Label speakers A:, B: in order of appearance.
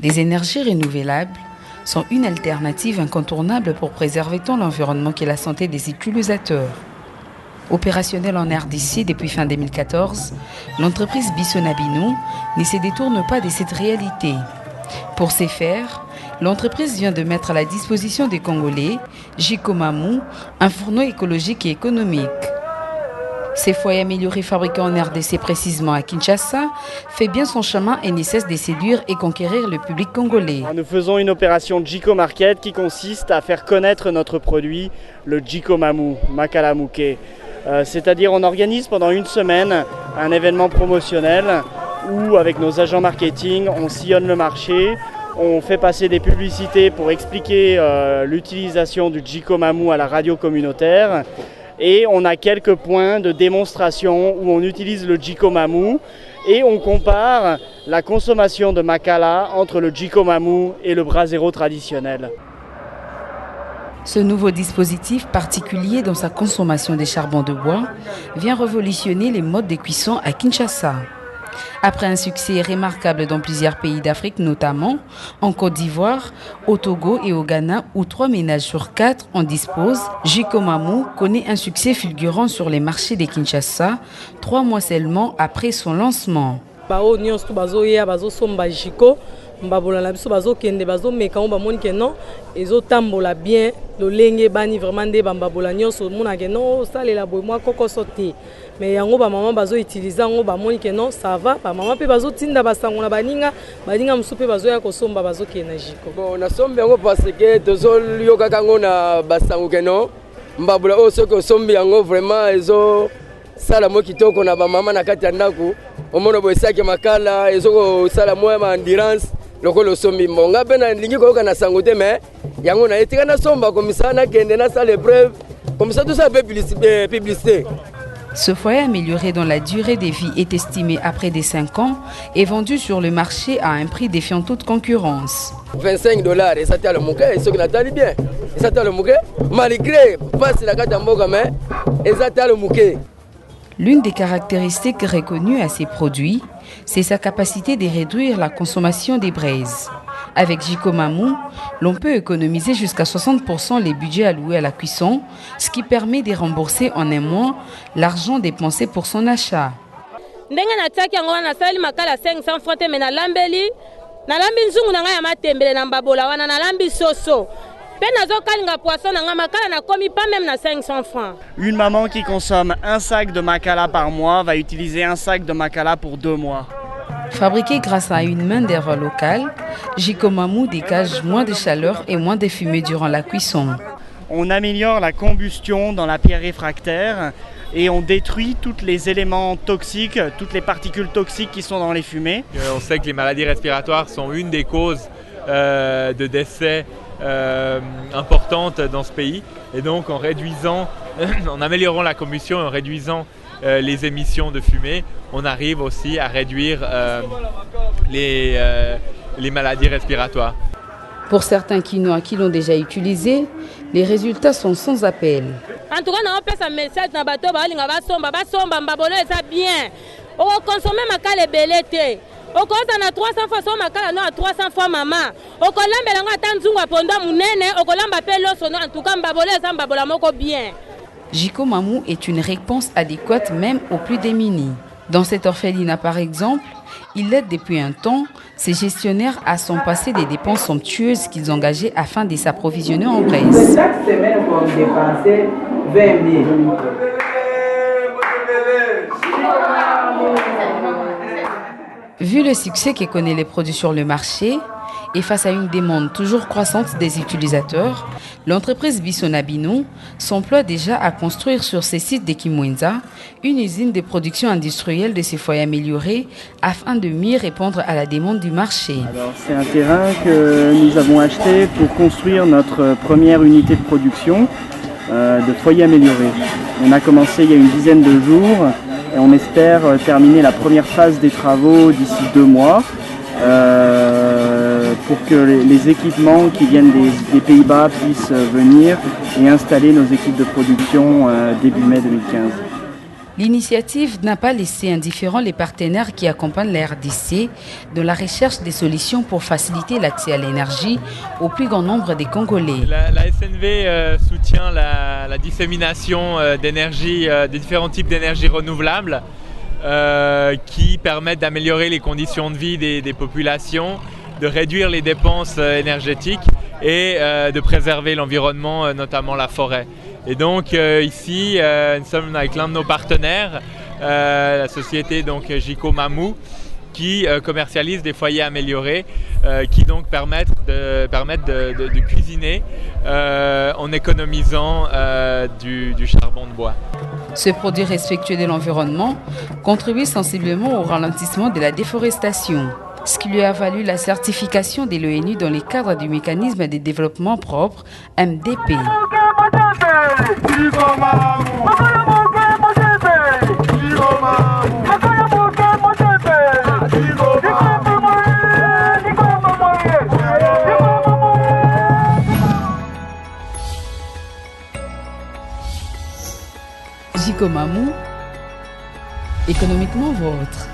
A: Les énergies renouvelables sont une alternative incontournable pour préserver tant l'environnement que la santé des utilisateurs. Opérationnelle en RDC depuis fin 2014, l'entreprise Bissonabino ne se détourne pas de cette réalité. Pour ce faire, l'entreprise vient de mettre à la disposition des Congolais, Jikomamu, un fourneau écologique et économique. Ces foyers améliorés fabriqués en RDC précisément à Kinshasa fait bien son chemin et ne cesse de séduire et conquérir le public congolais.
B: Nous faisons une opération Jiko Market qui consiste à faire connaître notre produit, le Jikomamu, Makala Muke. C'est-à-dire on organise pendant une semaine un événement promotionnel où avec nos agents marketing on sillonne le marché, on fait passer des publicités pour expliquer l'utilisation du Jikomamu à la radio communautaire. Et on a quelques points de démonstration où on utilise le Jikomamu et on compare la consommation de Makala entre le Jikomamu et le brasero traditionnel.
A: Ce nouveau dispositif particulier dans sa consommation des charbons de bois vient révolutionner les modes de cuisson à Kinshasa. Après un succès remarquable dans plusieurs pays d'Afrique, notamment en Côte d'Ivoire, au Togo et au Ghana, où 3 ménages sur 4 en disposent, Jikomamu connaît un succès fulgurant sur les marchés de Kinshasa, 3 mois seulement après son lancement.
C: Mbabola na biso bazokende bazomeka ngo bamoni ke non ezotambola bien lolenge bani vraiment nde bambabola nyonso mona ke non salela boy mwa kokoso te mais yango ba maman bazoutiliser ngo bamoni ke non ça va ba maman pe bazotinda basango na baninga musu pe bazoya kosomba bazokena jiko
D: bon na sombe yango parce que tozolyoka kango na basango ke non mbabola o soki osombi yango vraiment ezo sala mo kitoko na ba mama na kati ya ndako omono boy saki makala ezoko sala mo ma endurance lokolo sombi mbonga pe na lingi koyoka na sango te mais yango na etika na somba comme ça na kende na salle épreuve comme ça tout ça peut publicité.
A: Ce foyer amélioré dont la durée de vie est estimée à près de 5 ans est vendu sur le marché à un prix défiant toute concurrence.
D: $25 et ça tient le mouquet et ce qui n'attendent bien. Et ça tient le mouquet malgré pas la carte en boga mais et ça tient le mouquet.
A: L'une des caractéristiques reconnues à ces produits, c'est sa capacité de réduire la consommation des braises. Avec Jikomamu, l'on peut économiser jusqu'à 60% les budgets alloués à la cuisson, ce qui permet de rembourser en un mois l'argent dépensé pour son achat.
B: Une maman qui consomme un sac de Makala par mois va utiliser un sac de Makala pour 2 mois.
A: Fabriqué grâce à une main-d'œuvre locale, Jikomamu dégage moins de chaleur et moins de fumée durant la cuisson.
B: On améliore la combustion dans la pierre réfractaire et on détruit tous les éléments toxiques, toutes les particules toxiques qui sont dans les fumées.
E: On sait que les maladies respiratoires sont une des causes de décès importantes dans ce pays. Et donc en réduisant, en améliorant la combustion et en réduisant les émissions de fumée, on arrive aussi à réduire les maladies respiratoires.
A: Pour certains quinoa qui l'ont déjà utilisé, les résultats sont sans appel.
C: En tout cas, on peut un message dans bateau, basomba, mbabolo ça bien. On consomme makala belete. On consomme 300 fois son makala non à 300 fois maman. On colombe langa tanzunga ponda munene, on colombe pelo sono en tout cas mbabolo ça mbabola moko bien.
A: Jikomamu est une réponse adéquate même aux plus démunis. Dans cette orphelinat par exemple, il aide depuis un temps ces gestionnaires à s'en passer des dépenses somptueuses qu'ils engageaient afin de s'approvisionner en braise.
F: Chaque semaine, on dépensait 20 000.
A: Vu le succès que connaît les produits sur le marché et face à une demande toujours croissante des utilisateurs, l'entreprise Bissonabino s'emploie déjà à construire sur ses sites de Kimwenza une usine de production industrielle de ces foyers améliorés afin de mieux répondre à la demande du marché.
B: Alors, c'est un terrain que nous avons acheté pour construire notre première unité de production de foyers améliorés. On a commencé il y a une dizaine de jours et on espère terminer la première phase des travaux d'ici 2 mois. Pour que les équipements qui viennent des Pays-Bas puissent venir et installer nos équipes de production début mai 2015.
A: L'initiative n'a pas laissé indifférents les partenaires qui accompagnent la RDC dans la recherche des solutions pour faciliter l'accès à l'énergie au plus grand nombre des Congolais.
E: La SNV soutient la dissémination d'énergie, des différents types d'énergie renouvelables qui permettent d'améliorer les conditions de vie des populations, de réduire les dépenses énergétiques et de préserver l'environnement, notamment la forêt. Et donc ici, nous sommes avec l'un de nos partenaires, la société donc Jiko Mamou, qui commercialise des foyers améliorés qui donc permettent de cuisiner en économisant du charbon de bois.
A: Ce produit respectueux de l'environnement contribue sensiblement au ralentissement de la déforestation, ce qui lui a valu la certification de l'ONU dans le cadre du mécanisme de développement propre MDP. Jiko Mamou, économiquement vôtre.